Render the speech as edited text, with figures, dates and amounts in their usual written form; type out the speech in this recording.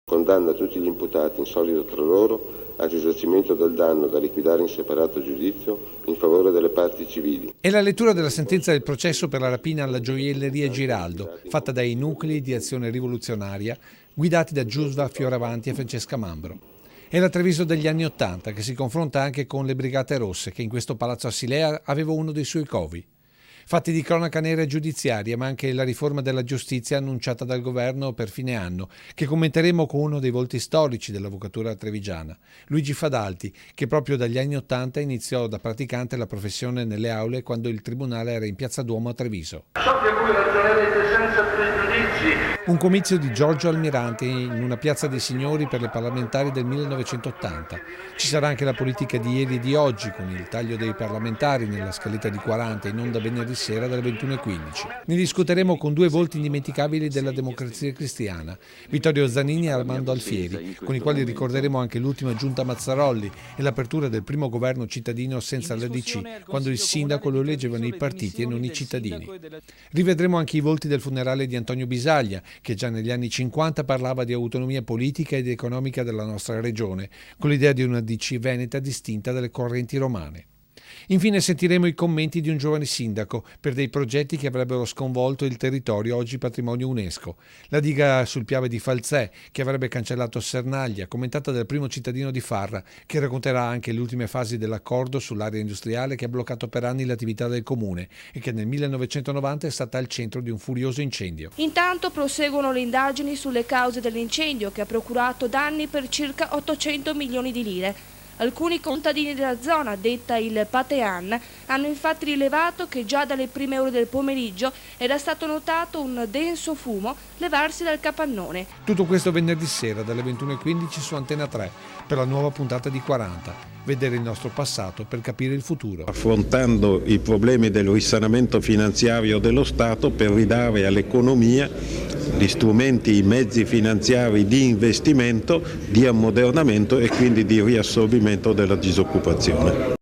Condanna tutti gli imputati in solido tra loro al risarcimento del danno da liquidare in separato giudizio in favore delle parti civili. È la lettura della sentenza del processo per la rapina alla gioielleria Giraldo, fatta dai nuclei di Azione Rivoluzionaria, guidati da Giusva Fioravanti e Francesca Mambro. È la Treviso degli anni '80 che si confronta anche con le Brigate Rosse, che in questo palazzo Assilea aveva uno dei suoi covi. Fatti di cronaca nera e giudiziaria, ma anche la riforma della giustizia annunciata dal governo per fine anno, che commenteremo con uno dei volti storici dell'avvocatura trevigiana, Luigi Fadalti, che proprio dagli anni '80 iniziò da praticante la professione nelle aule quando il tribunale era in Piazza Duomo a Treviso. So che voi ragionerete senza pregiudizi. Un comizio di Giorgio Almirante in una piazza dei signori per le parlamentari del 1980. Ci sarà anche la politica di ieri e di oggi, con il taglio dei parlamentari nella scaletta di 40 in onda venerdì sera dalle 21:15. Ne discuteremo con due volti indimenticabili della democrazia cristiana, Vittorio Zanini e Armando Alfieri, con i quali ricorderemo anche l'ultima giunta Mazzarolli e l'apertura del primo governo cittadino senza l'ADC, quando il sindaco lo eleggevano i partiti e non i cittadini. Rivedremo anche i volti del funerale di Antonio Bisaglia, che già negli anni 50 parlava di autonomia politica ed economica della nostra regione, con l'idea di una DC veneta distinta dalle correnti romane. Infine sentiremo i commenti di un giovane sindaco per dei progetti che avrebbero sconvolto il territorio oggi patrimonio UNESCO. La diga sul Piave di Falzè, che avrebbe cancellato Sernaglia, commentata dal primo cittadino di Farra, che racconterà anche le ultime fasi dell'accordo sull'area industriale che ha bloccato per anni l'attività del comune e che nel 1990 è stata al centro di un furioso incendio. Intanto proseguono le indagini sulle cause dell'incendio, che ha procurato danni per circa 800 milioni di lire. Alcuni contadini della zona, detta il Patean, hanno infatti rilevato che già dalle prime ore del pomeriggio era stato notato un denso fumo levarsi dal capannone. Tutto questo venerdì sera dalle 21:15 su Antena 3 per la nuova puntata di 40. Vedere il nostro passato per capire il futuro. Affrontando i problemi del risanamento finanziario dello Stato per ridare all'economia gli strumenti, i mezzi finanziari di investimento, di ammodernamento e quindi di riassorbimento della disoccupazione.